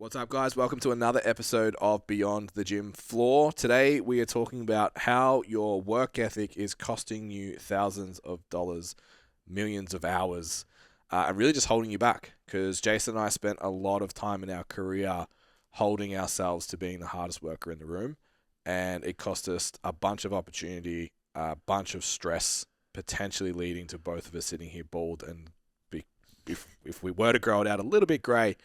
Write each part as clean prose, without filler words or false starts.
What's up, guys? Welcome to another episode of Beyond the Gym Floor. Today, we are talking about how your work ethic is costing you thousands of dollars, millions of hours, and really just holding you back. Because Jason and I spent a lot of time in our career holding ourselves to being the hardest worker in the room, and it cost us a bunch of opportunity, a bunch of stress, potentially leading to both of us sitting here bald and if we were to grow it out a little bit grey.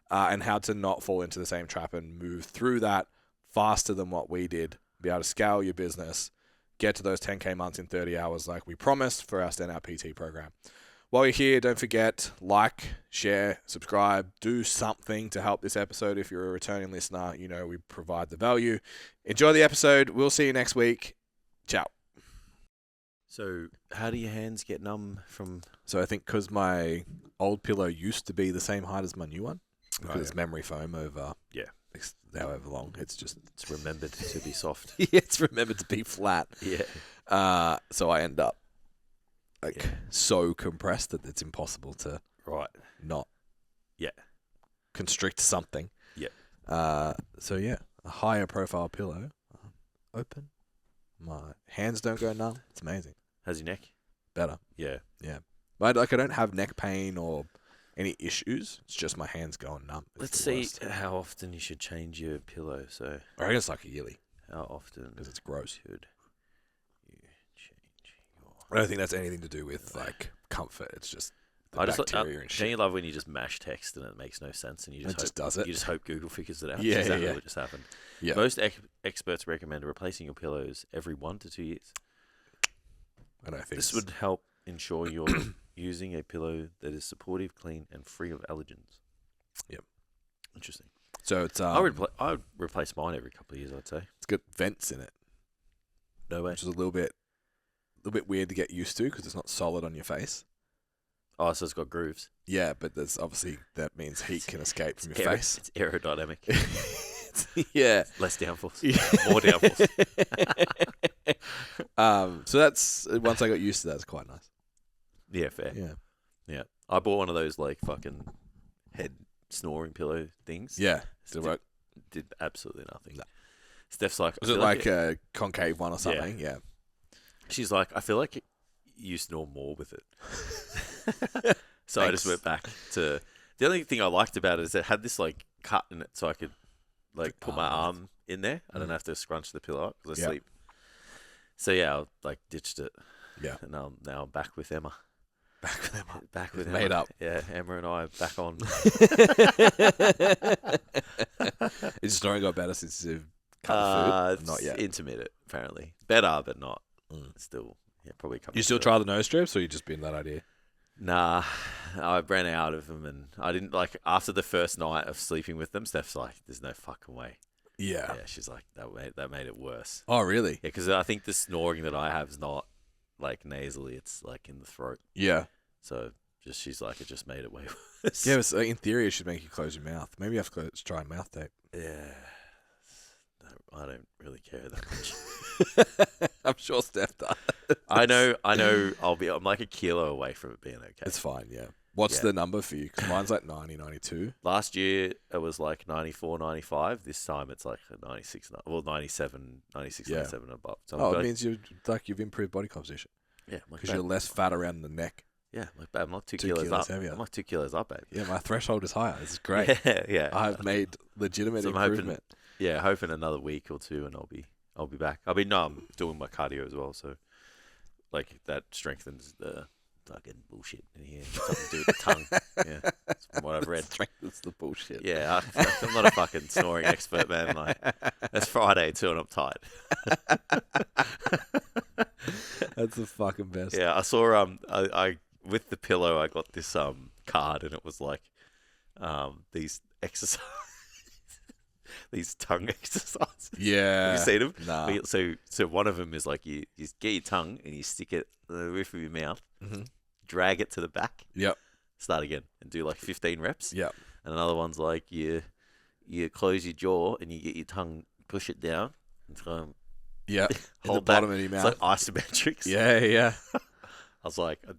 And how to not fall into the same trap and move through that faster than what we did. Be able to scale your business, get to those 10K months in 30 hours like we promised for our Standout PT program. While you're here, don't forget, like, share, subscribe, do something to help this episode. If you're a returning listener, you know we provide the value. Enjoy the episode. We'll see you next week. Ciao. So how do your hands get numb from... So I think because my old pillow used to be the same height as my new one, because it's memory foam over however long. It's remembered to be soft. It's remembered to be flat. Yeah. So I end up so compressed that it's impossible to not constrict something. Yeah. So a higher profile pillow. Open. My hands don't go numb. It's amazing. How's your neck? Better. Yeah. Yeah. But I don't have neck pain or any issues. It's just my hands going numb. Let's see how often you should change your pillow. So I reckon it's like a yearly. How often? Because it's gross. Should you change your... I don't think that's anything to do with like comfort. It's just the bacteria and shit. Don't you love when you just mash text and it makes no sense and you just does it? You just hope Google figures it out. Yeah, That's exactly what just happened. Yeah. Most experts recommend replacing your pillows every 1 to 2 years. I don't think this would help ensure you're using a pillow that is supportive, clean, and free of allergens. Yep. Interesting. So it's I would replace mine every couple of years, I'd say. It's got vents in it. No way. Which is a little bit weird to get used to because it's not solid on your face. Oh, so it's got grooves. Yeah, but there's obviously that means heat can escape from your face. It's aerodynamic. Yeah. Less downforce. Yeah. More downforce. So that's once I got used to that, it's quite nice. Yeah, fair. Yeah. I bought one of those like fucking head snoring pillow things. Yeah. Did absolutely nothing. No. Steph's like, was it like a concave one or something? Yeah. She's like, I feel like you snore more with it. So I just went back to the only thing I liked about it is it had this like cut in it, so I could like put my arm in there. I don't have to scrunch the pillow up because I sleep. So I like ditched it. Yeah. And now I'm back with Emma. Back with Emma. Made up. Yeah, Emma and I are back on. Is snoring got better since you've cut the food? Not yet. Intermittent, apparently. Better, but not. Still, probably coming. You still try the nose strips, or you just been that idea? Nah, I ran out of them, and I didn't like after the first night of sleeping with them. Steph's like, "There's no fucking way." Yeah. She's like, that made it worse. Oh, really? Yeah, because I think the snoring that I have is not like nasally; it's like in the throat. Yeah. So she's like, it just made it way worse. Yeah, but in theory, it should make you close your mouth. Maybe you have to try mouth tape. Yeah. I don't really care that much. I'm sure Steph does. I know. I'm like a kilo away from it being okay. It's fine, yeah. What's the number for you? Because mine's like 90, 92. Last year, it was like 94, 95. This time, it's like 96, 97, 97 above. So it means you've improved body composition. Yeah. Because you're less fat around the neck. Yeah, I'm like 2 kilos up. Heavier. I'm like 2 kilos up, babe. Yeah, my threshold is higher. This is great. Yeah. I've made legitimate improvement. Hoping another week or two and I'll be back. I'm doing my cardio as well, so like that strengthens the fucking bullshit in here. Something to do with the tongue. Yeah, that's from what I've read. Strengthens the bullshit. Yeah, I'm not a fucking snoring expert, man. Like, it's Friday too, and I'm tired. That's the fucking best. Yeah, I saw I with the pillow I got this card and it was like these exercises. These tongue exercises. Yeah. Have you seen them? Nah. So one of them is like you get your tongue and you stick it in the roof of your mouth, drag it to the back. Yep. Start again and do like 15 reps. Yep. And another one's like you close your jaw and you get your tongue, push it down. And Yeah. hold the bottom of your mouth. It's like isometrics. Yeah. was like, I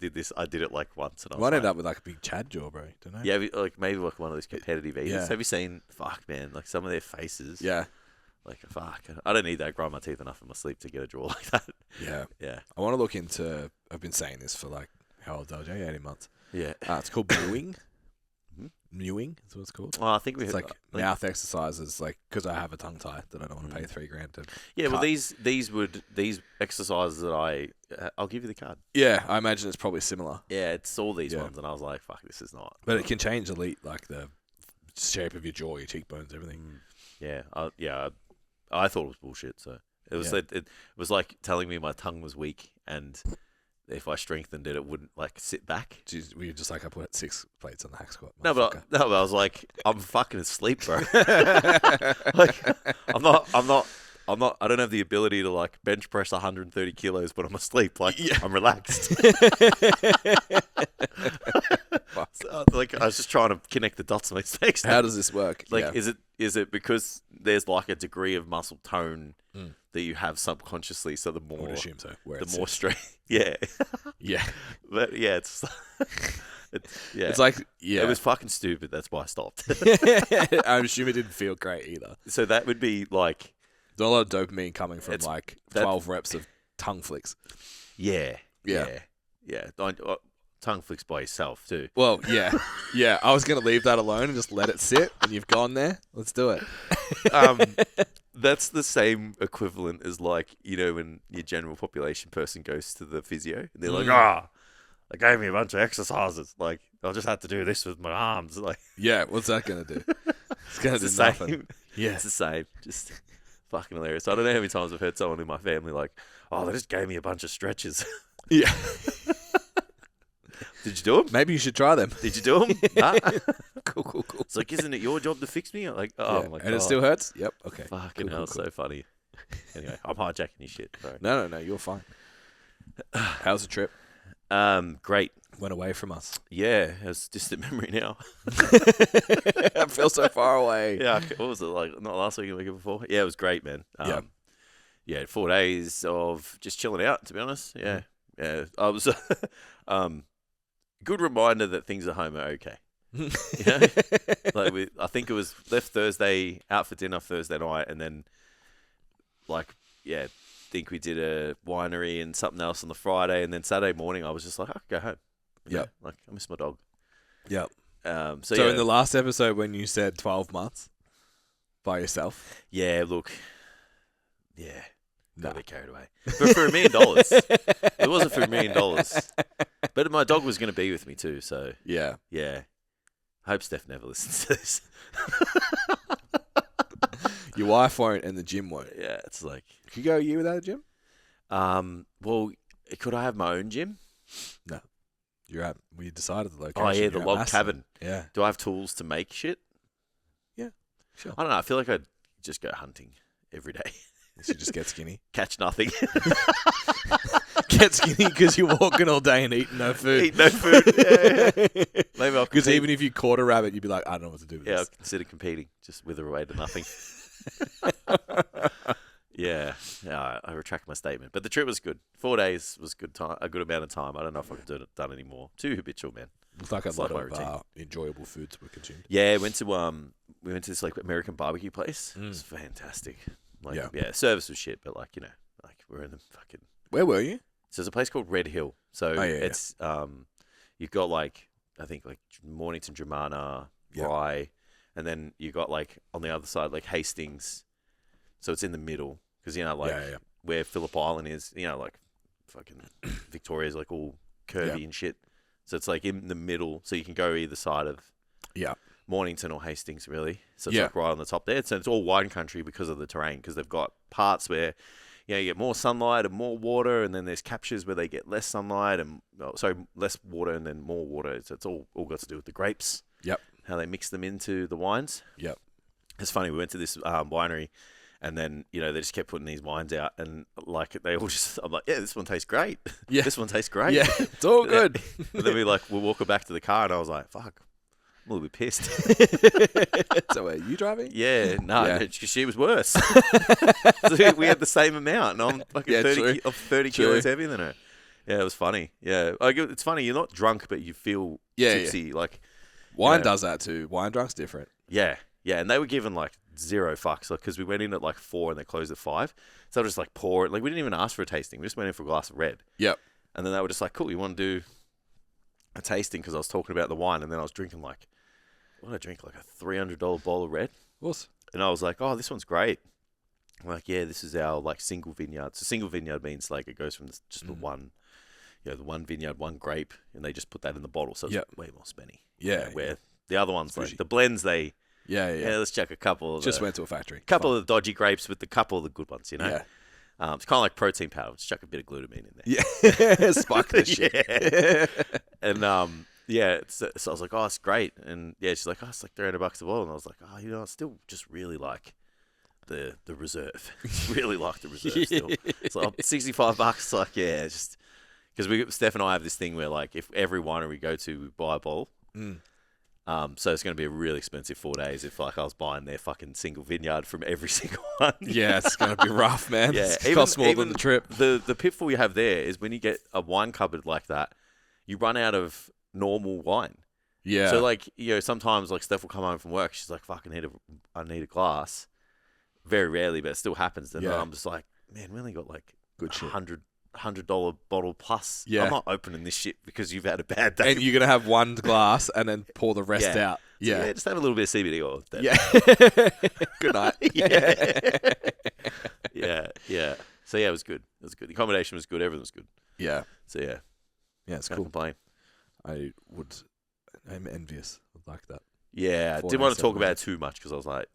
did it like once, and I You was might like, end up with like a big Chad jaw, bro. Don't know. yeah, like maybe like one of those competitive eaters. Yeah. Have you seen? Fuck, man, like some of their faces. Yeah. Like fuck, I don't need that. Grind my teeth enough in my sleep to get a jaw like that. Yeah. Yeah. I want to look into. I've been saying this for like how old was I? 18 months. Yeah. It's called mewing. Mewing is what it's called. Oh, I think we It's had, like mouth exercises, like because I have a tongue tie that I don't want to pay $3,000 to. yeah. Well, cut. these exercises that I'll give you the card. Yeah, I imagine it's probably similar, Yeah, it's all these Yeah. ones, and I was like, fuck, this is not. but it can change like the shape of your jaw, your cheekbones, everything. Yeah, I thought it was bullshit. So it was it was like telling me my tongue was weak, and if I strengthened it, it wouldn't like sit back. Jeez, we just like I put 6 plates on the hack squat. No, but motherfucker. I was like, I'm fucking asleep, bro. Like, I'm not. I don't have the ability to like bench press 130 kilos, but I'm asleep. Like, I'm relaxed. So, like, I was just trying to connect the dots. Makes sense. How does this work? Like, is it because there's like a degree of muscle tone that you have subconsciously? So the I would more, assume so. the more strength. Yeah, Yeah. but yeah, it's yeah. It's like It was fucking stupid. That's why I stopped. I'm assuming it didn't feel great either. So that would be like, There's a lot of dopamine coming from like that- 12 reps of tongue flicks. yeah. Yeah. Tongue flicks by yourself too. Well, yeah. Yeah, I was going to leave that alone and just let it sit, and you've gone there. Let's do it. That's the same equivalent as like, you know, when your general population person goes to the physio and they're like, they gave me a bunch of exercises. Like, I'll just have to do this with my arms. Like, Yeah, what's that going to do? It's going to it's do the nothing. same. Yeah. It's the same. Just fucking hilarious. I don't know how many times I've heard someone in my family like, oh, they just gave me a bunch of stretches. Yeah. Did you do them? Maybe you should try them. Did you do them? Nah. Cool. It's like, isn't it your job to fix me? I'm like, oh Yeah. my god. And it still hurts? Yep. Okay. Fucking Cool, hell, it's so funny. Anyway, I'm hijacking your shit. Sorry. No, you're fine. How's the trip? Great. Went away from us. Yeah, it's distant memory now. I feel so far away. Yeah, what was it like? Not last week, the week before. Yeah, it was great, man. Yeah, 4 days of just chilling out. To be honest, yeah. I was good reminder that things at home are okay. You know, like I think it was left Thursday, out for dinner Thursday night, and then think we did a winery and something else on the Friday, and then Saturday morning I was just like, I could go home. Yeah, like I miss my dog. Yep. So in the last episode when you said 12 months by yourself, yeah, look, yeah. Nah. Got a bit carried away. But for $1 million, it wasn't for $1 million. But my dog was going to be with me too, so yeah. I hope Steph never listens to this. Your wife won't and the gym won't. Yeah, it's like, Could you go a year without a gym? well, could I have my own gym? No. We decided the location. Oh yeah, You're the at log Masson. cabin. Yeah. Do I have tools to make shit? Yeah, sure. I don't know. I feel like I'd just go hunting every day. You just get skinny. Catch nothing. Get skinny because you're walking all day and eating no food. Eat no food. Yeah. Maybe I'll Because compete. even if you caught a rabbit, you'd be like, I don't know what to do with Yeah, I'll this. consider competing. Just wither away to nothing. Yeah, I retract my statement. But the trip was good. 4 days was good time, a good amount of time. I don't know if I could do it done anymore. Too habitual, man. Looks like a It's lot like my routine. of enjoyable foods were consumed. Yeah, we went to this like American barbecue place. It was fantastic. Like, Yeah. Service was shit, but like, you know, like we're in the fucking. Where were you? So there's a place called Red Hill. So it's you've got like I think like Mornington, Dramana, Rye, and then you got like on the other side like Hastings. So it's in the middle because you know like where Phillip Island is, you know like fucking Victoria's like all curvy and shit. So it's like in the middle, so you can go either side of Mornington or Hastings really. So it's like right on the top there. So it's all wine country because of the terrain because they've got parts where. You get more sunlight and more water, and then there's captures where they get less sunlight and less water and then more water. So it's all got to do with the grapes. Yep. How they mix them into the wines. Yep. It's funny. We went to this winery, and then they just kept putting these wines out, and like they all just. I'm like, yeah, this one tastes great. Yeah. This one tastes great. Yeah, it's all good. And then we're walking back to the car, and I was like, fuck. I'm a little bit pissed. So are you driving? Yeah, no, she was worse. So we had the same amount, and I'm fucking 30 kilos heavier than her. Yeah, it was funny. Yeah, like it's funny. You're not drunk, but you feel tipsy. Yeah. Like Wine does that too. Wine drunk's different. Yeah, and they were given like zero fucks, like because we went in at like 4 and they closed at 5, so I just like pour it. Like we didn't even ask for a tasting. We just went in for a glass of red. Yep. And then they were just like, "Cool, you want to do a tasting?" Because I was talking about the wine, and then I was drinking like, what did I drink? Like a $300 bottle of red. What? And I was like, "Oh, this one's great." I'm like, "Yeah, this is our like single vineyard." So single vineyard means like it goes from just the one, the one vineyard, one grape, and they just put that in the bottle, so it's way more spenny. Yeah. Where the other ones, like the blends, they let's check a couple. Of just went to a factory. Couple of the dodgy grapes with the couple of the good ones, Yeah. It's kind of like protein powder. Just chuck a bit of glutamine in there. Yeah. Spike the shit. Yeah. And so I was like, "Oh, it's great." And yeah, she's like, "Oh, it's like $300 a bottle." And I was like, "Oh, I still just really like the reserve. Really like the reserve still." It's like $65. Like, yeah, just because Steph and I have this thing where like if every winery we go to, we buy a bottle. So it's going to be a really expensive 4 days if like I was buying their fucking single vineyard from every single one. Yeah, it's going to be rough, man. Yeah, it costs more than the trip. The pitfall you have there is when you get a wine cupboard like that, you run out of normal wine. Yeah. So like sometimes like Steph will come home from work, she's like, "Fuck, I need a glass." Very rarely, but it still happens. Then I'm just like, "Man, we only got like good shit. $100 bottle plus. Yeah. I'm not opening this shit because you've had a bad day." And you're going to have one glass and then pour the rest out. So, yeah, just have a little bit of CBD oil. Yeah. Good night. Yeah. So yeah, it was good. It was good. The accommodation was good. Everything was good. Yeah. So yeah. Yeah, it's Can't cool. complain. I'm envious. I'd like that. Yeah, I didn't want to talk about it too much because I was like,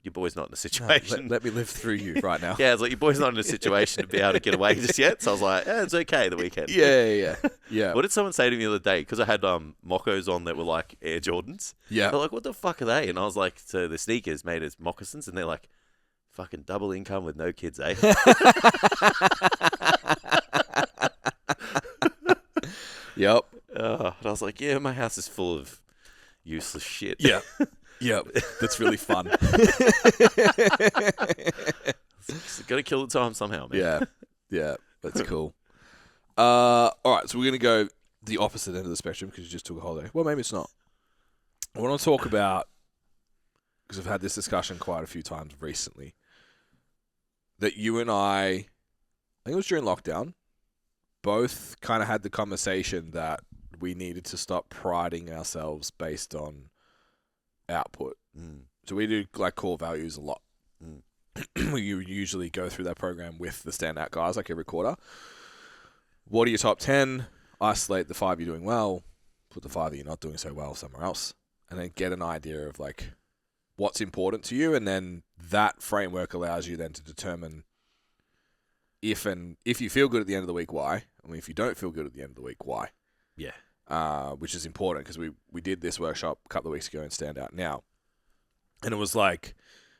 your boy's not in a situation. No, let me live through you right now. Yeah, it's like your boy's not in a situation to be able to get away just yet. So I was like, it's okay the weekend. Yeah. What did someone say to me the other day? Because I had moccos on that were like Air Jordans. Yeah. They're like, "What the fuck are they?" And I was like, "So the sneakers made as moccasins," and they're like, "Fucking double income with no kids, eh?" Yep. And I was like, "Yeah, my house is full of useless shit." Yeah. Yep. That's really fun. Got to kill the time somehow, man. Yeah. That's cool. All right, so we're gonna go the opposite end of the spectrum because you just took a holiday. Well, maybe it's not. I want to talk about, because I've had this discussion quite a few times recently, that you and I think it was during lockdown, both kind of had the conversation that we needed to stop priding ourselves based on output. So we do like core values a lot. We usually go through that program with the standout guys like every quarter. What are your top 10? Isolate the 5 you're doing well, put the 5 that you're not doing so well somewhere else, and then get an idea of like what's important to you, and then that framework allows you then to determine if you feel good at the end of the week, why? I mean, if you don't feel good at the end of the week, why? Yeah. Which is important because we did this workshop a couple of weeks ago in Stand Out Now, and it was like,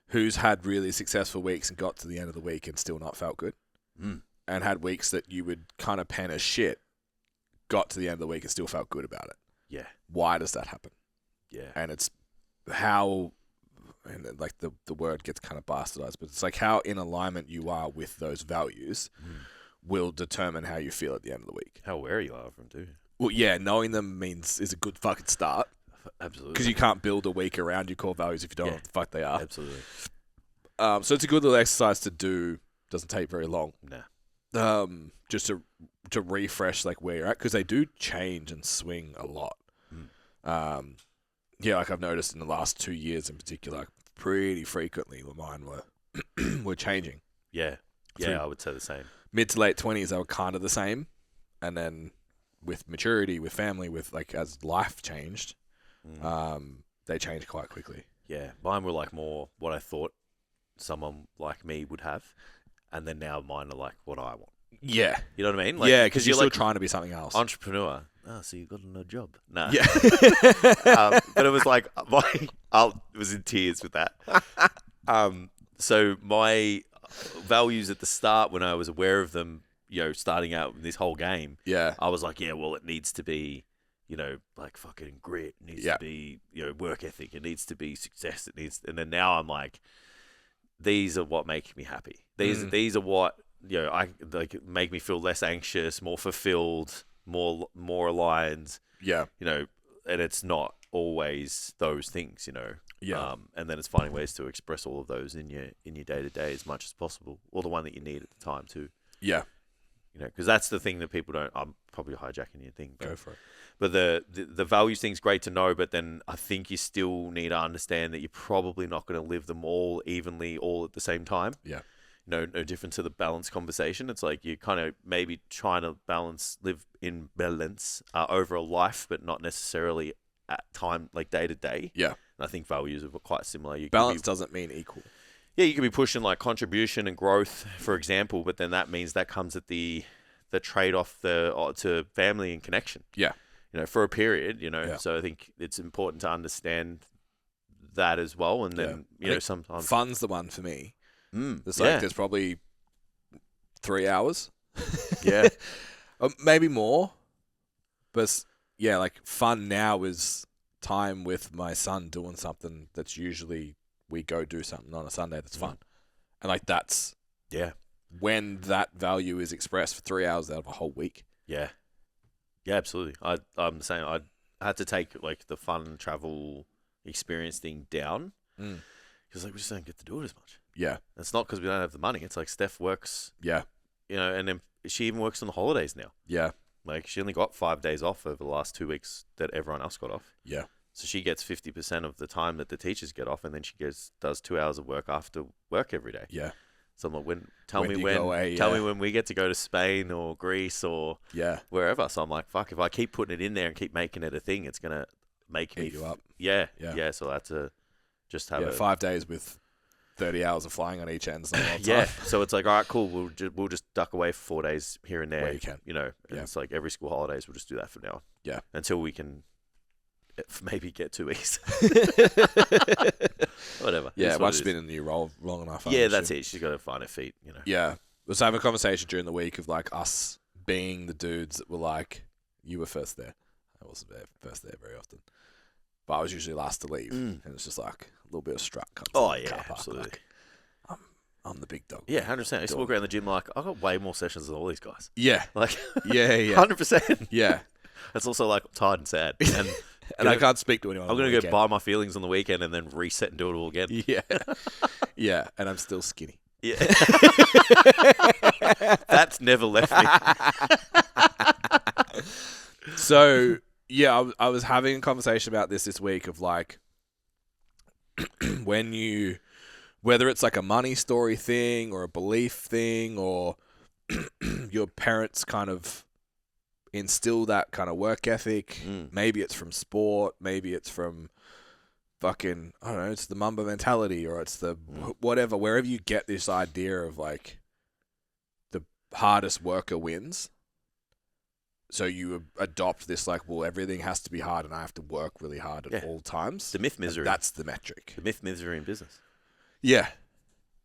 who's had really successful weeks and got to the end of the week and still not felt good, and had weeks that you would kind of pen as shit, got to the end of the week and still felt good about it. Yeah. Why does that happen? Yeah. And it's how, and like the word gets kind of bastardized, but it's like how in alignment you are with those values will determine how you feel at the end of the week. How aware you are of them too. Well, yeah, knowing them is a good fucking start. Absolutely. Because you can't build a week around your core values if you don't know what the fuck they are. Absolutely. So it's a good little exercise to do. Doesn't take very long. Nah. Just to refresh like where you're at, because they do change and swing a lot. Yeah, like I've noticed in the last 2 years in particular, pretty frequently mine were changing. Yeah. Yeah, I would say the same. Mid to late 20s, they were kind of the same. And then with maturity, with family, with like as life changed, they changed quite quickly. Yeah. Mine were like more what I thought someone like me would have. And then now mine are like what I want. Yeah. You know what I mean? Like, yeah, because you're still like trying to be something else. Entrepreneur. Oh, so you got a no job? Nah. Yeah. But it was like, I was in tears with that. So my values at the start, when I was aware of them, starting out in this whole game, I was like, well, it needs to be, like fucking grit. It needs to be, work ethic. It needs to be success. And then now I'm like, these are what make me happy. These are what I like make me feel less anxious, more fulfilled, more aligned. Yeah. And it's not always those things. Yeah. And then it's finding ways to express all of those in your day to day as much as possible, or the one that you need at the time too. Yeah. Because that's the thing that people don't. I'm probably hijacking your thing. Go for it. But the values thing's great to know, but then I think you still need to understand that you're probably not going to live them all evenly, all at the same time. Yeah. No different to the balance conversation. It's like you're kind of maybe trying to live in balance over a life, but not necessarily at time, like day to day. Yeah. And I think values are quite similar. Balance doesn't mean equal. Yeah, you could be pushing like contribution and growth, for example, but then that means that comes at the trade-off to family and connection. Yeah. For a period, Yeah. So I think it's important to understand that as well. And then, sometimes fun's the one for me. There's there's probably 3 hours. Yeah. Maybe more. But yeah, like fun now is time with my son doing something that's usually we go do something on a Sunday that's fun. And like that's when that value is expressed for 3 hours out of a whole week. Yeah. Yeah, absolutely. I'm saying I had to take like the fun travel experience thing down because like we just don't get to do it as much. Yeah. It's not because we don't have the money. It's like Steph works. Yeah. And then she even works on the holidays now. Yeah. Like she only got 5 days off over the last 2 weeks that everyone else got off. Yeah. So she gets 50% of the time that the teachers get off, and then she does 2 hours of work after work every day. Yeah. So I'm like, tell me when we get to go to Spain or Greece or wherever. So I'm like, fuck, if I keep putting it in there and keep making it a thing, it's gonna make me you up. Yeah. So I had to just have 5 days with 30 hours of flying on each end. Is not a lot of time. Yeah. So it's like, all right, cool. We'll just duck away for 4 days here and there. Where you can. And it's like every school holidays, we'll just do that for now. Yeah. Until we can maybe get 2 weeks. Whatever. Yeah, once she's been in the new role long enough. Yeah, that's it. She's got to find her feet, Yeah. We was having a conversation during the week of like us being the dudes that were like, you were first there. I wasn't first there very often. But I was usually last to leave. And it's just like a little bit of strut comes in the car park, absolutely. Like, I'm the big dog. Yeah, 100%. I used to walk around the gym like, I've got way more sessions than all these guys. Yeah. Like, yeah. 100%. Yeah. That's also like tired and sad. And I can't speak to anyone. I'm going to go buy my feelings on the weekend and then reset and do it all again. Yeah. Yeah. And I'm still skinny. Yeah. That's never left me. So, yeah, I was having a conversation about this week of like, whether it's like a money story thing or a belief thing or your parents kind of instill that kind of work ethic. Maybe it's from sport. Maybe it's from fucking, I don't know, it's the Mamba mentality or it's the whatever, wherever you get this idea of like the hardest worker wins. So you adopt this like, well, everything has to be hard and I have to work really hard at all times. The myth misery. That's the metric. The myth misery in business. Yeah.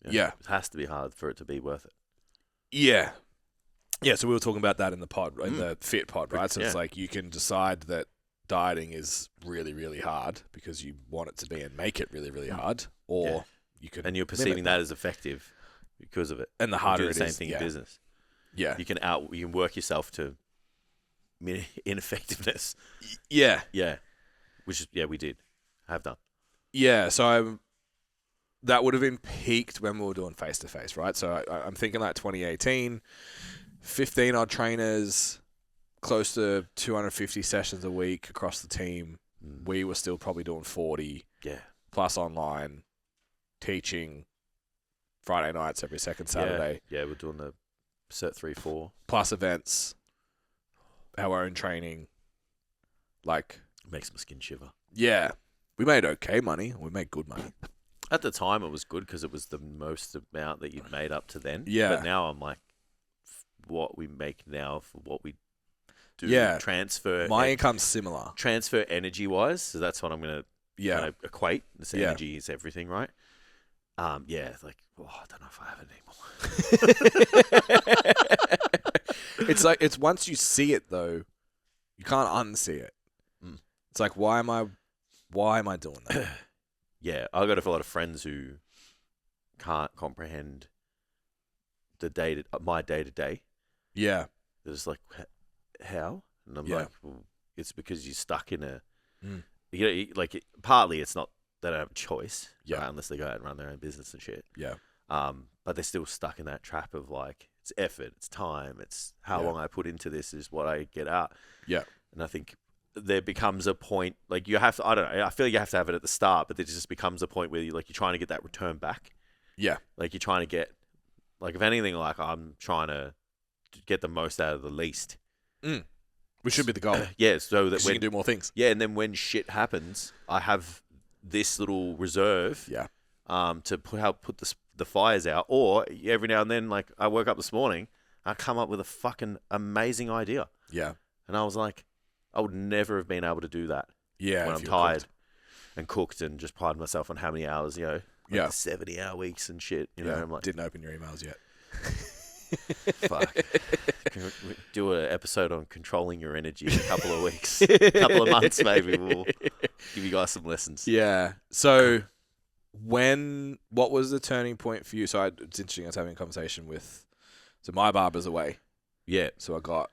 It has to be hard for it to be worth it. Yeah. Yeah, so we were talking about that in the pod, in the fit pod, right? So it's like you can decide that dieting is really, really hard because you want it to be and make it really, really hard, or you can. And you're perceiving that as effective because of it. And the harder it is, the same thing in business. Yeah, you can work yourself to ineffectiveness. Yeah, which is we did, have done. Yeah, so that would have been peaked when we were doing face to face, right? So I'm thinking like 2018. 15 odd trainers, close to 250 sessions a week across the team. We were still probably doing 40. Yeah. Plus online, teaching Friday nights every second Saturday. Yeah, we're doing the Cert 3-4. Plus events, our own training. Like. Makes my skin shiver. Yeah. We made okay money. We made good money. At the time, it was good because it was the most amount that you'd made up to then. Yeah. But now I'm like, what we make now for what we do. Transfer. My income's similar. Transfer energy wise. So that's what I'm going to kind of equate. This energy is everything, right? Like, I don't know if I have it anymore. It's like, it's once you see it though, you can't unsee it. It's like, why am I doing that? Yeah. I've got a lot of friends who can't comprehend my day to day. Yeah. They're just like, how? And I'm Yeah. like, well, it's because you're stuck in a, Mm. partly it's not, they don't have a choice, Yeah. right, unless they go out and run their own business and shit. Yeah. But they're still stuck in that trap of like, it's effort, it's time, it's how long I put into this is what I get out. Yeah. And I think there becomes a point, like you have to, I don't know, I feel like you have to have it at the start, but there just becomes a point where you're trying to get that return back. Yeah. Like you're trying to get, like if anything, like I'm trying to get the most out of the least. Mm. Which should be the goal. Yeah, so that when you can do more things. Yeah, and then when shit happens, I have this little reserve. Yeah. To put the fires out, or every now and then, like I woke up this morning, I come up with a fucking amazing idea. Yeah. And I was like, I would never have been able to do that. Yeah. When I'm tired and cooked and just pride myself on how many hours, the 70-hour weeks and shit. You know, I'm like, didn't open your emails yet. Fuck. Can we do an episode on controlling your energy in a couple of weeks, a couple of months maybe. We'll give you guys some lessons. Yeah. So, what was the turning point for you? So it's interesting. I was having a conversation with. So my barber's away. Yeah. So I got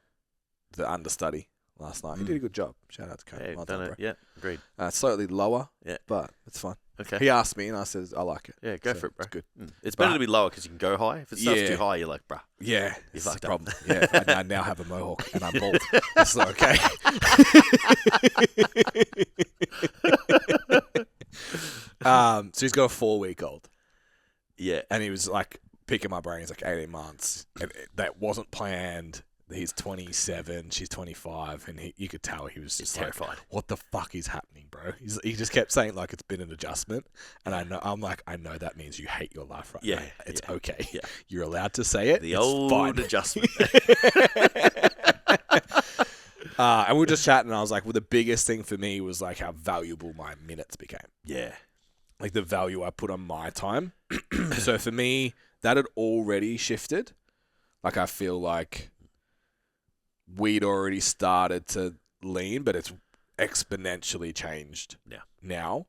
the understudy last night. He did a good job. Shout out to Cody. Yeah, done it. Yeah, agreed. Slightly lower. Yeah. But it's fine. Okay. He asked me, and I said, I like it. Yeah, go for it, bro. It's good. It's better to be lower because you can go high. If it starts too high, you're like, bruh. Yeah, you that's fucked the up. problem. Yeah, I now have a mohawk and I'm bald. That's not okay. So he's got a 4-week-old. Yeah. And he was like picking my brain. He's like 18 months. And that wasn't planned. He's 27, she's 25, and you could tell he was just terrified. Like, what the fuck is happening, bro? He just kept saying like it's been an adjustment, and I know that means you hate your life right now. It's okay. Yeah. You're allowed to say it. The old fine. adjustment. And we were just chatting, and I was like, well, the biggest thing for me was like how valuable my minutes became. Yeah. Like the value I put on my time. So for me, that had already shifted. Like I feel like we'd already started to lean, but it's exponentially changed. Yeah. Now,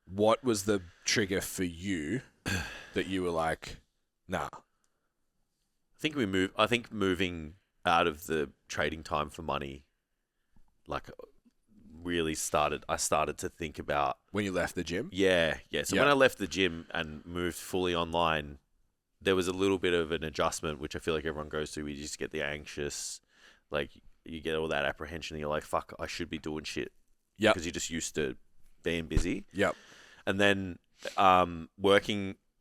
what was the trigger for you that you were like, nah? I think moving out of the trading time for money, like really I started to think about when you left the gym. Yeah. So when I left the gym and moved fully online, there was a little bit of an adjustment, which I feel like everyone goes through. You just get the anxious, like you get all that apprehension. And you're like, fuck, I should be doing shit. Yeah. Because you're just used to being busy. Yep. And then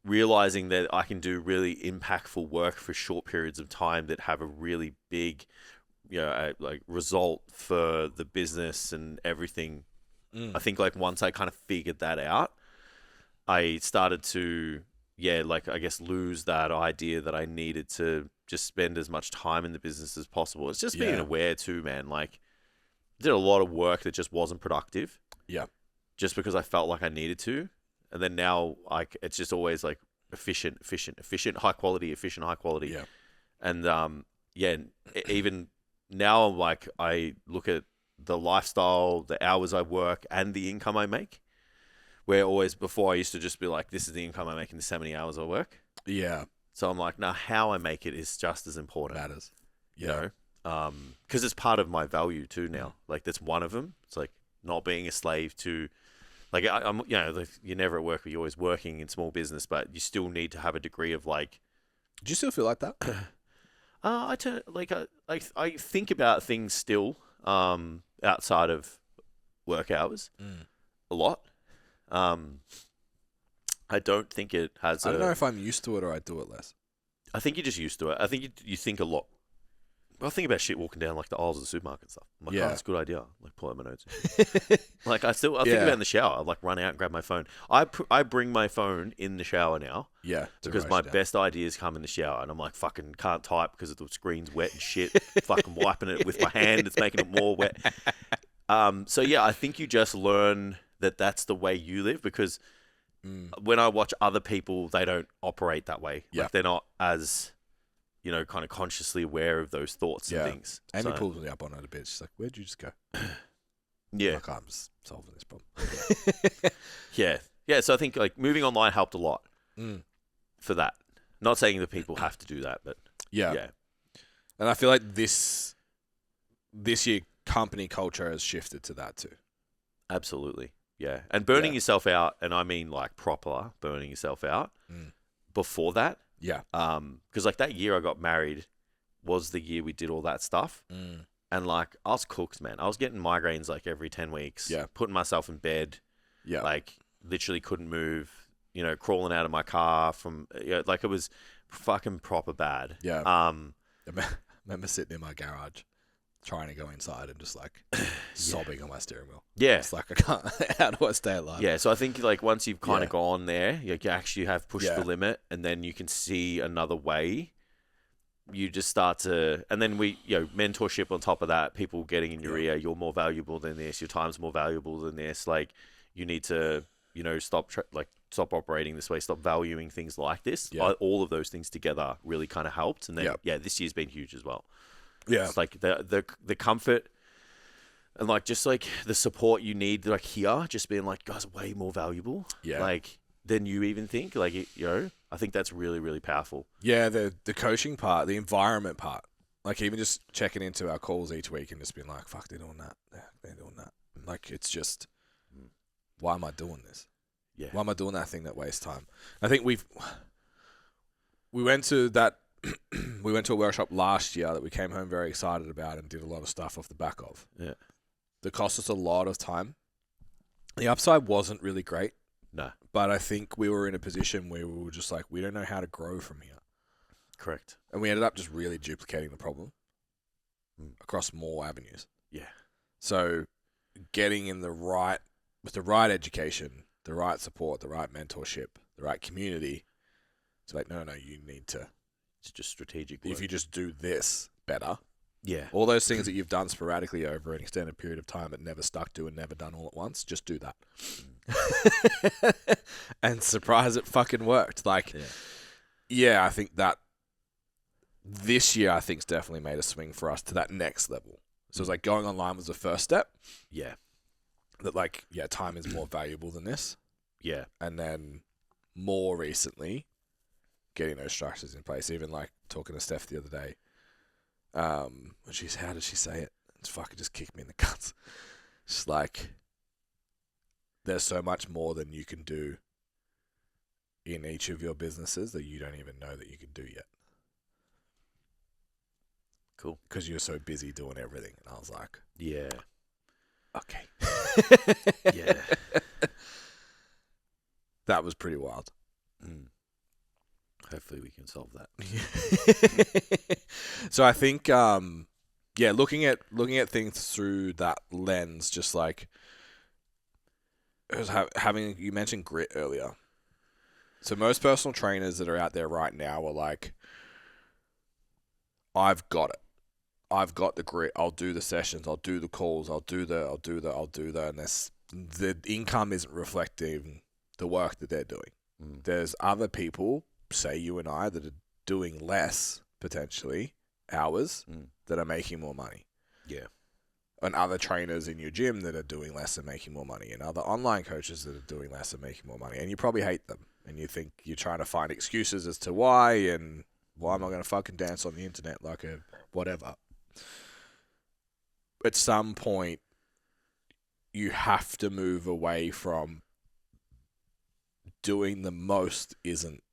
realizing that I can do really impactful work for short periods of time that have a really big, like result for the business and everything. I think like once I kind of figured that out, I started to, I guess lose that idea that I needed to just spend as much time in the business as possible. It's just being aware too, man. Like I did a lot of work that just wasn't productive. Yeah. Just because I felt like I needed to. And then now it's just always like efficient, high quality. Yeah. And even now like I look at the lifestyle, the hours I work and the income I make. Where always before I used to just be like, this is the income I make and this is how many hours I work. Yeah. So I'm like, no, how I make it is just as important. Matters. Yeah. Because it's part of my value too now. Like that's one of them. It's like not being a slave to, like I'm, you're never at work, but you're always working in small business, but you still need to have a degree of like. Do you still feel like that? I think about things still outside of work hours a lot. I don't think it has. I don't know if I'm used to it or I do it less. I think you're just used to it. I think you think a lot. I think about shit walking down like the aisles of the supermarket and stuff. I'm like, that's a good idea. Like pull out my notes. Like I think about it in the shower. I like run out and grab my phone. I bring my phone in the shower now. Yeah. Because my best ideas come in the shower, and I'm like fucking can't type because the screen's wet and shit. Fucking wiping it with my hand. It's making it more wet. So yeah, I think you just learn that that's the way you live because when I watch other people, they don't operate that way. Yeah. Like they're not as, kind of consciously aware of those thoughts and things. Amy pulls me up on it a bit. She's like, where'd you just go? Yeah. Like, I'm just solving this problem. Yeah. So I think like moving online helped a lot for that. Not saying that people have to do that, but Yeah. yeah. And I feel like this year company culture has shifted to that too. Absolutely. Yeah. And burning Yeah. yourself out, and I mean like proper burning yourself out before that. Yeah. Because like that year I got married was the year we did all that stuff. And like I was cooked, man. I was getting migraines like every 10 weeks. Yeah. Putting myself in bed. Yeah. Like literally couldn't move. You know, crawling out of my car from, like it was fucking proper bad. Yeah. I remember sitting in my garage trying to go inside and just like sobbing on my steering wheel. Yeah. It's like, I can't, how do I stay alive? Yeah. So I think like once you've kind of gone there, you actually have pushed the Yeah. limit, and then you can see another way. You just start to, and then mentorship on top of that, people getting in your ear, you're more valuable than this, your time's more valuable than this. Like you need to, stop operating this way, stop valuing things like this. Yeah. All of those things together really kind of helped. And then, this year's been huge as well. Yeah. It's like the comfort and like, just like the support you need, like here, just being like, guys are way more valuable. Yeah. Like than you even think. Like, I think that's really, really powerful. Yeah. The coaching part, the environment part, like even just checking into our calls each week and just being like, fuck, they're doing that. They're doing that. Like, it's just, why am I doing this? Yeah. Why am I doing that thing that wastes time? I think we went to that, we went to a workshop last year that we came home very excited about and did a lot of stuff off the back of. Yeah. That cost us a lot of time. The upside wasn't really great. No. But I think we were in a position where we were just like, we don't know how to grow from here. Correct. And we ended up just really duplicating the problem across more avenues. Yeah. So getting in with the right education, the right support, the right mentorship, the right community, it's like, no, you need to. It's just strategic work. If you just do this better. Yeah. All those things that you've done sporadically over an extended period of time but never stuck to and never done all at once, just do that. And surprise, it fucking worked. Like, I think that this year, I think's definitely made a swing for us to that next level. So it's like going online was the first step. Yeah. That like, time is more valuable than this. Yeah. And then more recently, getting those structures in place. Even like talking to Steph the other day. How did she say it? It's fucking just kicked me in the guts. It's like, there's so much more than you can do in each of your businesses that you don't even know that you can do yet. Cool. Because you're so busy doing everything. And I was like, yeah. Okay. Yeah. That was pretty wild. Hopefully we can solve that. So I think, looking at things through that lens, just like it was having, you mentioned grit earlier. So most personal trainers that are out there right now are like, I've got it. I've got the grit. I'll do the sessions. I'll do the calls. I'll do the, and the income isn't reflecting the work that they're doing. There's other people, say you and I, that are doing less, potentially, hours, that are making more money. Yeah. And other trainers in your gym that are doing less and making more money. And other online coaches that are doing less and making more money. And you probably hate them. And you think you're trying to find excuses as to why, and why am I going to fucking dance on the internet like a whatever. At some point, you have to move away from doing the most isn't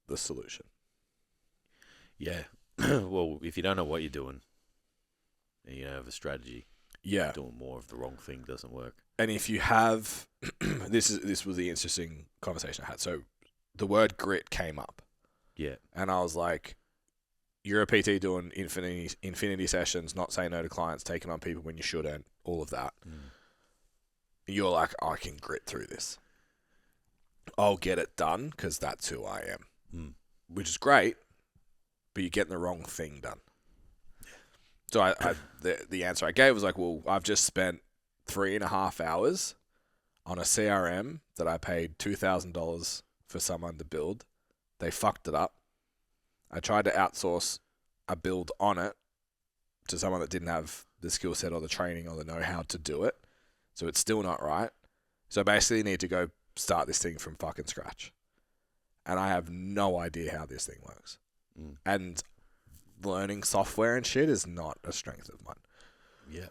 the solution. Yeah. Well, if you don't know what you're doing and you don't have a strategy, doing more of the wrong thing doesn't work. And if you have, this was the interesting conversation I had. So the word grit came up. Yeah. And I was like, you're a PT doing infinity sessions, not saying no to clients, taking on people when you shouldn't, all of that. You're like, I can grit through this. I'll get it done because that's who I am. Which is great, but you're getting the wrong thing done. So the answer I gave was like, well, I've just spent 3.5 hours on a CRM that I paid $2,000 for someone to build. They fucked it up. I tried to outsource a build on it to someone that didn't have the skill set or the training or the know-how to do it. So it's still not right. So I basically need to go start this thing from fucking scratch. and I have no idea how this thing works. Mm. And learning software and shit is not a strength of mine. Yeah.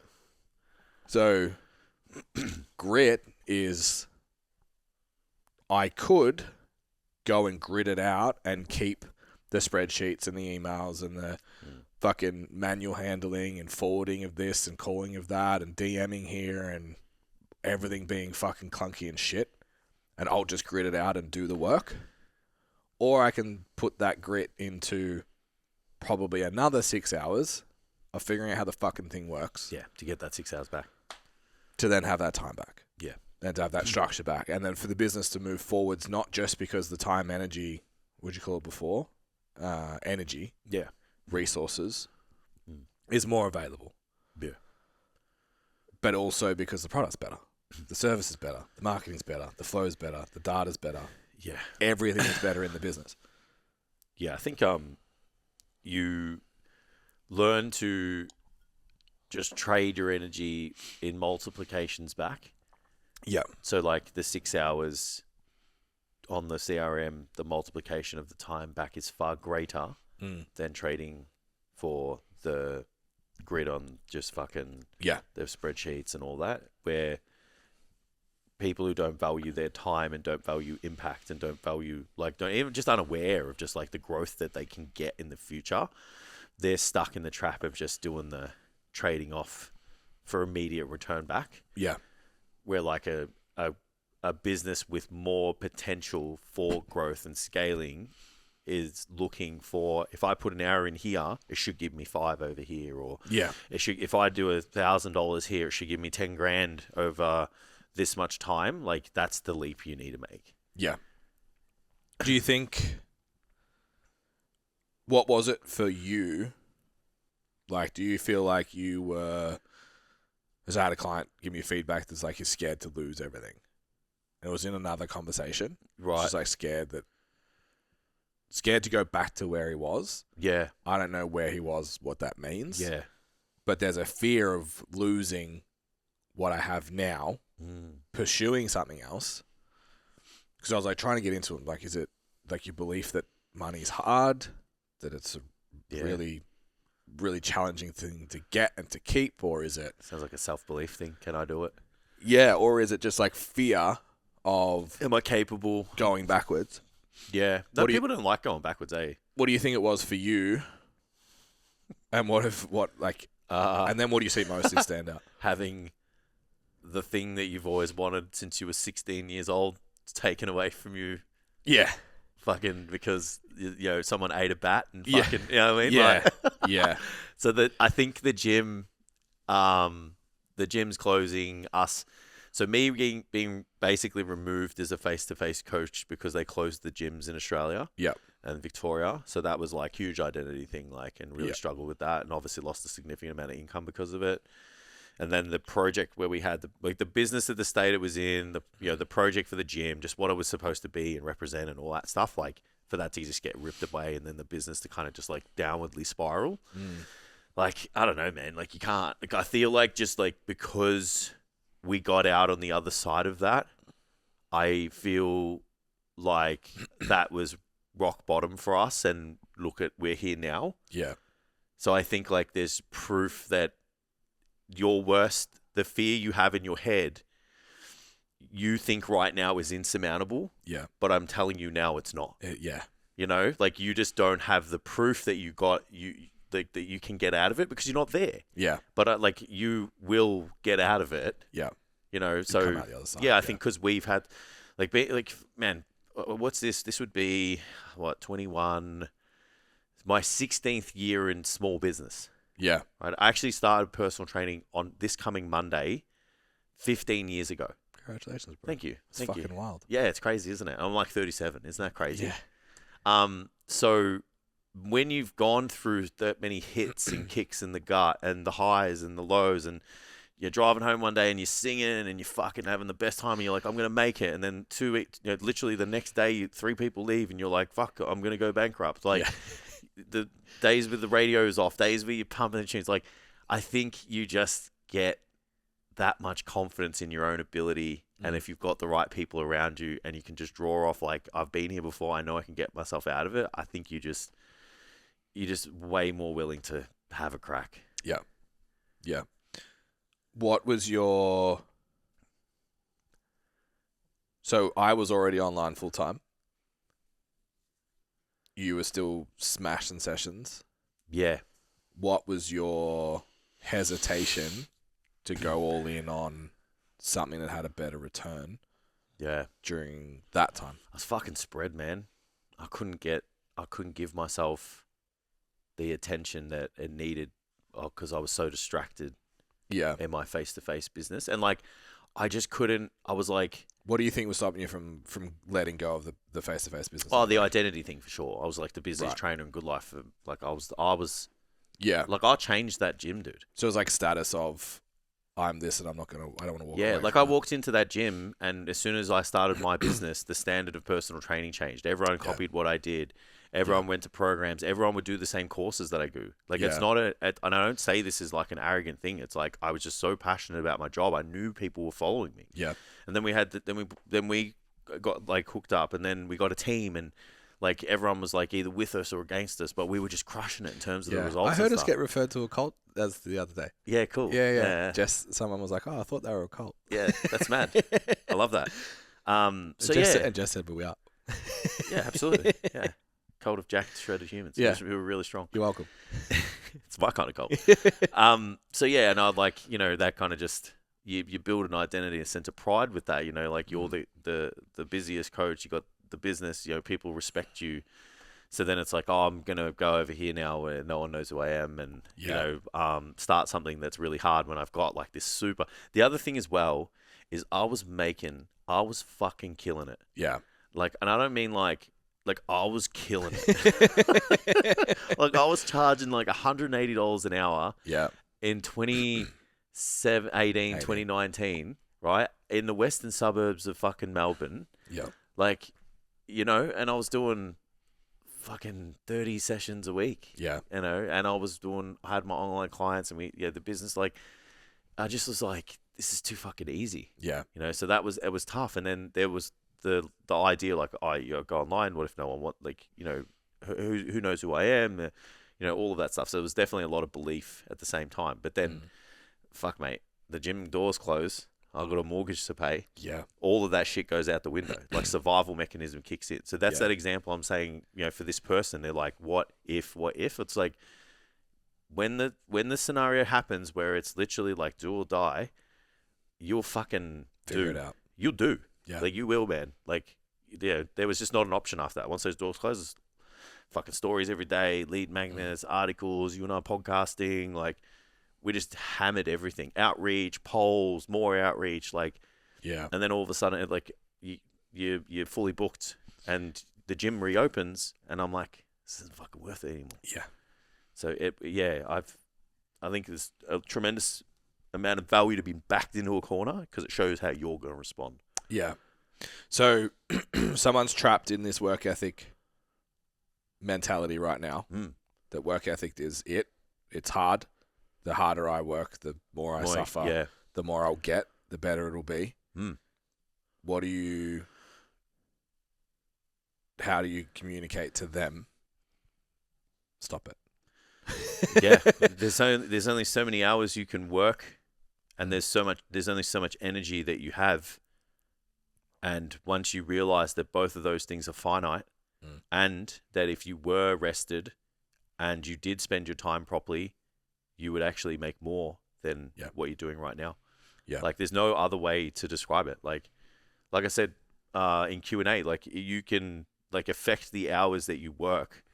So grit is, I could go and grit it out and keep the spreadsheets and the emails and the fucking manual handling and forwarding of this and calling of that and DMing here and everything being fucking clunky and shit. And I'll just grit it out and do the work. Or I can put that grit into probably another 6 hours of figuring out how the fucking thing works. Yeah, to get that 6 hours back. To then have that time back. Yeah. And to have that structure back. And then for the business to move forwards, not just because the time, energy, what'd you call it before? Energy. Yeah. Resources is more available. Yeah. But also because the product's better. The service is better. The marketing's better. The flow's better. The data's better. Yeah. Everything is better in the business. Yeah, I think you learn to just trade your energy in multiplications back. Yeah. So like the 6 hours on the CRM, the multiplication of the time back is far greater than trading for the grid on just fucking the spreadsheets and all that, where people who don't value their time and don't value impact and don't value, like, don't even just unaware of just like the growth that they can get in the future, they're stuck in the trap of just doing the trading off for immediate return back. Yeah. Where like a business with more potential for growth and scaling is looking for, if I put an hour in here, it should give me 5 over here, or it should, if I do $1,000 here, it should give me 10 grand over this much time. Like, that's the leap you need to make. Yeah. Do you think, what was it for you? Like, do you feel like you were, as I had a client give me feedback that's like, you're scared to lose everything. And it was in another conversation. Right. Just like scared to go back to where he was. Yeah. I don't know where he was, what that means. Yeah. But there's a fear of losing what I have now, pursuing something else. Because I was like trying to get into it. Like, is it like your belief that money's hard, that it's a really, really challenging thing to get and to keep, or is it? Sounds like a self-belief thing. Can I do it? Yeah, or is it just like fear of, am I capable going backwards? Yeah. No, people don't like going backwards, eh? What do you think it was for you? And and then what do you see mostly stand out? Having the thing that you've always wanted since you were 16 years old taken away from you. Yeah. Fucking because, you know, someone ate a bat and fucking, you know what I mean? Yeah. Like, Yeah. So that, I think the gym's closing us. So me being basically removed as a face-to-face coach because they closed the gyms in Australia and Victoria. So that was like huge identity thing, like, and really struggled with that, and obviously lost a significant amount of income because of it. And then the project where we had the business that the state it was in, the project for the gym, just what it was supposed to be and represent and all that stuff, like for that to just get ripped away, and then the business to kind of just like downwardly spiral. Like, I don't know, man. Like, you can't. Like, I feel like just like because we got out on the other side of that, I feel like that was rock bottom for us, and look at, we're here now. Yeah. So I think like there's proof that your worst, the fear you have in your head, you think right now is insurmountable. Yeah. But I'm telling you now it's not. Yeah. You know, like you just don't have the proof that you got, that you can get out of it because you're not there. Yeah. But like you will get out of it. Yeah. You know, so come out the other side, I think because we've had man, what's this? This would be 21, my 16th year in small business. Yeah. Right. I actually started personal training on this coming Monday, 15 years ago. Congratulations, bro. Thank you. It's fucking wild. Yeah, it's crazy, isn't it? I'm like 37. Isn't that crazy? Yeah. So when you've gone through that many hits and kicks in the gut and the highs and the lows, and you're driving home one day and you're singing and you're fucking having the best time and you're like, I'm going to make it. And then 2 weeks, literally the next day, 3 people leave and you're like, fuck, I'm going to go bankrupt. Like the days with the radio's off, days where you're pumping the tunes. Like, I think you just get that much confidence in your own ability And if you've got the right people around you and you can just draw off, like, I've been here before, I know I can get myself out of it, I think you're just way more willing to have a crack. Yeah. Yeah. What was your... So I was already online full time. You were still smashing sessions. Yeah. What was your hesitation to go all in on something that had a better return? Yeah. During that time, I was fucking spread, man. I couldn't give myself the attention that it needed because I was so distracted. Yeah. In my face-to-face business, and like, I just couldn't. I was like, what do you think was stopping you from letting go of the face-to-face business? Oh, the identity thing for sure. I was like the business trainer in Good Life. Like I was. Yeah. Like I changed that gym, dude. So it was like status of, I'm this and I don't want to walk away. Yeah, like I walked into that gym and as soon as I started my business, the standard of personal training changed. Everyone copied what I did. Everyone went to programs. Everyone would do the same courses that I do. Like it's not and I don't say this is like an arrogant thing. It's like I was just so passionate about my job. I knew people were following me. Yeah. And then we had then we got like hooked up, and then we got a team, and like everyone was like either with us or against us, but we were just crushing it in terms of the results. I heard us get referred to a cult as the other day. Yeah, cool. Yeah. Someone was like, "Oh, I thought they were a cult." Yeah, that's mad. I love that. And Jess said, "But we are." Yeah, absolutely. Yeah. Cult of jacked shredded humans. Yeah. We were really strong. You're welcome. It's my kind of cult. So yeah, and I'd like, that kind of just, you build an identity, a sense of pride with that, like you're the busiest coach, you got the business, people respect you. So then it's like, oh, I'm going to go over here now where no one knows who I am and, start something that's really hard when I've got like this super. The other thing as well is I was fucking killing it. Yeah. Like, and I don't mean like I was killing it. Like I was charging like $180 an hour. Yeah. In 2019, right? In the western suburbs of fucking Melbourne. Yeah. Like, and I was doing fucking 30 sessions a week. Yeah. And I had my online clients and the business, like, I just was like, this is too fucking easy. Yeah. So it was tough. And then there was the idea like, go online. What if no one who knows who I am? All of that stuff. So it was definitely a lot of belief at the same time. But then, fuck, mate, the gym doors close. I've got a mortgage to pay. Yeah. All of that shit goes out the window. Like survival mechanism kicks in. So that's that example I'm saying, for this person, they're like, what if? It's like when the scenario happens where it's literally like do or die, you'll fucking figure it out. You'll do. Yeah. Like you will, man. Like, yeah, there was just not an option after that. Once those doors close, fucking stories every day, lead magnets, articles, you and I podcasting, like we just hammered everything. Outreach, polls, more outreach, like, yeah. And then all of a sudden, like you're fully booked, and the gym reopens, and I'm like, this isn't fucking worth it anymore. Yeah. So I think there's a tremendous amount of value to be backed into a corner because it shows how you're going to respond. Yeah. So someone's trapped in this work ethic mentality right now. That work ethic is it. It's hard. The harder I work, the more I suffer. Yeah. The more I'll get, the better it'll be. How do you communicate to them? Stop it. Yeah. There's only so many hours you can work, and there's only so much energy that you have. And once you realize that both of those things are finite, and that if you were rested and you did spend your time properly, you would actually make more than what you're doing right now. Yeah. Like there's no other way to describe it. Like I said in Q&A, like you can like affect the hours that you work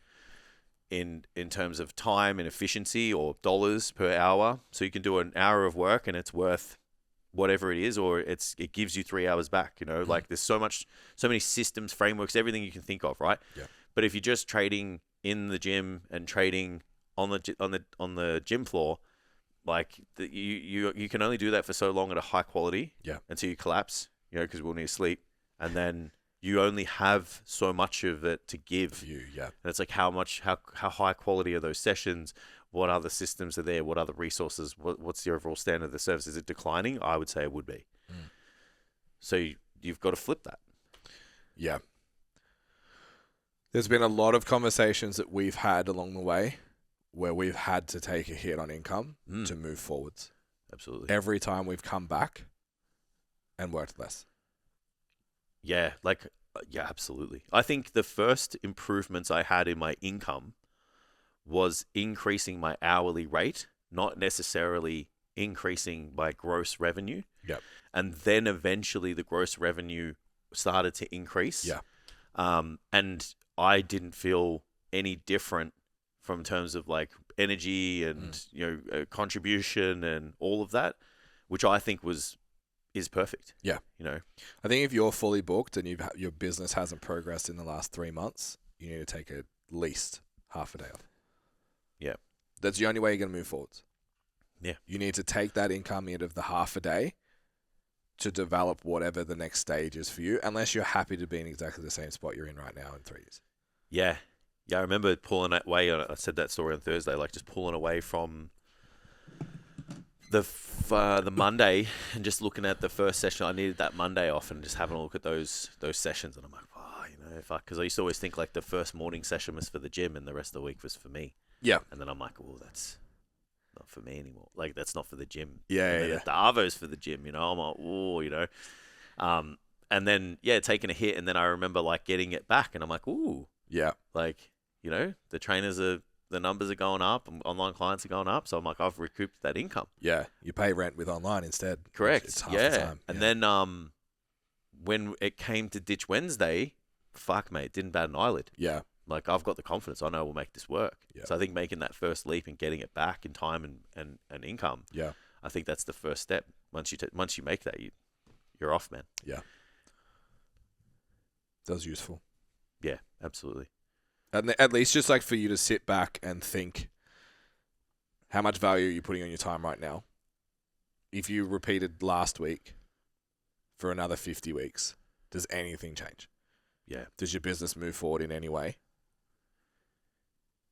in terms of time and efficiency or dollars per hour. So you can do an hour of work and it's worth whatever it is, or it gives you 3 hours back, like there's so many systems, frameworks, everything you can think of, right? Yeah. But if you're just trading in the gym and trading on the gym floor, like you can only do that for so long at a high quality, until you collapse, because we'll need sleep, and then you only have so much of it to give. And it's like how high quality are those sessions? What other systems are there? What other resources? What's the overall standard of the service? Is it declining? I would say it would be. So you've got to flip that. Yeah. There's been a lot of conversations that we've had along the way where we've had to take a hit on income to move forwards. Absolutely. Every time we've come back and worked less. Yeah, yeah, absolutely. I think the first improvements I had in my income was increasing my hourly rate, not necessarily increasing my gross revenue. Yep. And then eventually the gross revenue started to increase. Yeah. And I didn't feel any different from terms of like energy and contribution and all of that, which I think is perfect. Yeah. I think if you're fully booked and your business hasn't progressed in the last 3 months, you need to take at least half a day off. Yeah. That's the only way you're going to move forwards. Yeah. You need to take that income out of the half a day to develop whatever the next stage is for you, unless you're happy to be in exactly the same spot you're in right now in 3 years. Yeah. Yeah, I remember pulling away. I said that story on Thursday, like just pulling away from the Monday and just looking at the first session. I needed that Monday off and just having a look at those sessions. And I'm like, because I used to always think like the first morning session was for the gym and the rest of the week was for me. Yeah. And then I'm like, oh, that's not for me anymore. Like, that's not for the gym. Yeah, and yeah. The Arvo's for the gym, I'm like, oh, and then, taking a hit. And then I remember like getting it back and I'm like, ooh. Yeah. Like, the trainers the numbers are going up, and online clients are going up. So I'm like, I've recouped that income. Yeah. You pay rent with online instead. Correct. It's half the time. And then when it came to Ditch Wednesday, fuck, mate, didn't bat an eyelid. Yeah. Like, I've got the confidence. I know we'll make this work. Yeah. So I think making that first leap and getting it back in time and income, yeah, I think that's the first step. Once you make that, you're off, man. Yeah. That's useful. Yeah, absolutely. And at least just like for you to sit back and think, how much value are you putting on your time right now? If you repeated last week for another 50 weeks, does anything change? Yeah. Does your business move forward in any way?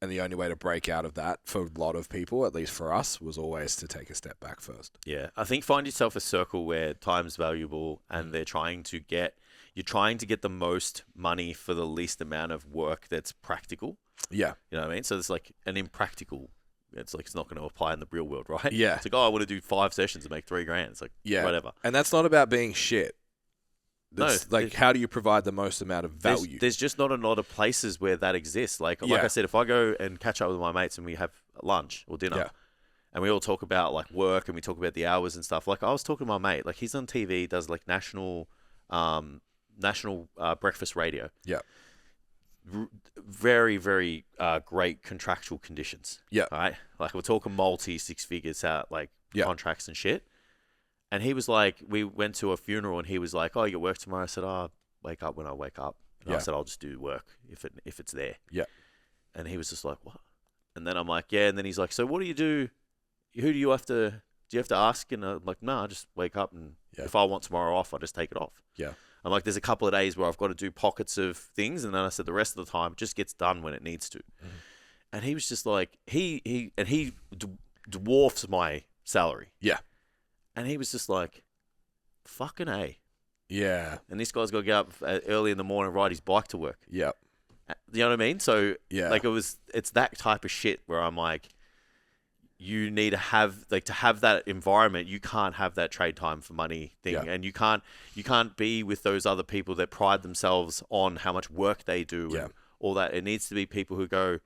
And the only way to break out of that for a lot of people, at least for us, was always to take a step back first. Yeah. I think find yourself a circle where time's valuable and you're trying to get the most money for the least amount of work that's practical. Yeah. You know what I mean? So it's like an impractical, it's like it's not going to apply in the real world, right? Yeah. It's like, oh, I want to do 5 sessions and make $3,000. It's like, whatever. And that's not about being shit. Like, how do you provide the most amount of value? There's just not a lot of places where that exists. Like I said, if I go and catch up with my mates and we have lunch or dinner, and we all talk about like work and we talk about the hours and stuff. Like I was talking to my mate, like he's on TV, does like national breakfast radio. Yeah. Very, very great contractual conditions. Yeah. Right. Like we're talking multi 6 figures out, like contracts and shit. And he was like, we went to a funeral and he was like, oh, you work tomorrow? I said, oh, wake up when I wake up. And I said, I'll just do work if it's there. Yeah. And he was just like, what? And then I'm like, yeah. And then he's like, so what do you do? Who do you have to ask? And I'm like, no, I just wake up and if I want tomorrow off, I just take it off. Yeah. I'm like, there's a couple of days where I've got to do pockets of things. And then I said, the rest of the time, it just gets done when it needs to. Mm. And he was just like, he dwarfs my salary. Yeah. And he was just like, fucking A. Yeah. And this guy's got to get up early in the morning and ride his bike to work. Yep. You know what I mean? So, like, it's that type of shit where I'm like, you need to have, like, to have that environment, you can't have that trade time for money thing. Yeah. And you can't be with those other people that pride themselves on how much work they do and all that. It needs to be people who go,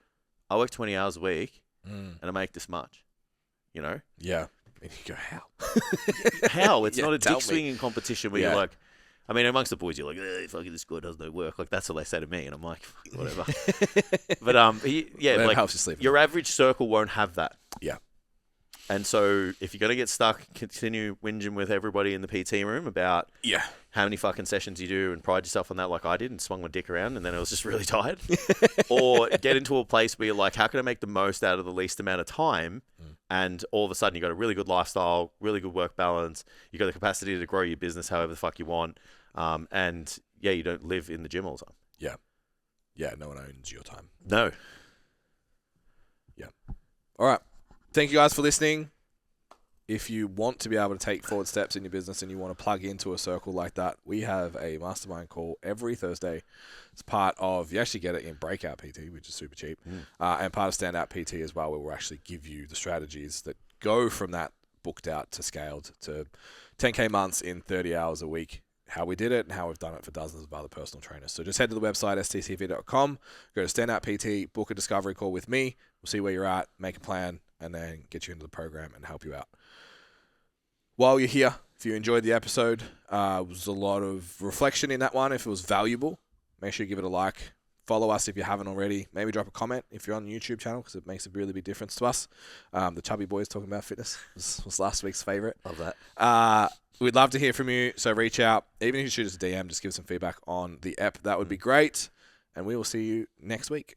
I work 20 hours a week and I make this much, you know? Yeah. And you go, how? How? It's not a dick swinging competition where you're like, I mean, amongst the boys, you're like, fucking this guy does no work. Like, that's what they say to me. And I'm like, whatever. But, like, your average circle won't have that. Yeah. And so if you're going to get stuck, continue whinging with everybody in the PT room about how many fucking sessions you do and pride yourself on that like I did and swung my dick around and then I was just really tired. Or get into a place where you're like, how can I make the most out of the least amount of time? And all of a sudden you got a really good lifestyle, really good work balance. You got the capacity to grow your business however the fuck you want. And you don't live in the gym all the time. Yeah. Yeah. No one owns your time. No. Yeah. All right. Thank you guys for listening. if you want to be able to take forward steps in your business and you want to plug into a circle like that, we have a mastermind call every Thursday. It's part of, you actually get it in Breakout PT, which is super cheap, and part of Standout PT as well, where we'll actually give you the strategies that go from that booked out to scaled to 10K months in 30 hours a week, how we did it and how we've done it for dozens of other personal trainers. So just head to the website, stcv.com, go to Standout PT, book a discovery call with me. We'll see where you're at, make a plan, and then get you into the program and help you out. While you're here, if you enjoyed the episode, it was a lot of reflection in that one. If it was valuable, make sure you give it a like. Follow us if you haven't already. Maybe drop a comment if you're on the YouTube channel, because it makes a really big difference to us. The Chubby Boys talking about fitness was last week's favorite. Love that. We'd love to hear from you, so reach out. Even if you shoot us a DM, just give us some feedback on the app. That would be great. And we will see you next week.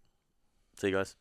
See you guys.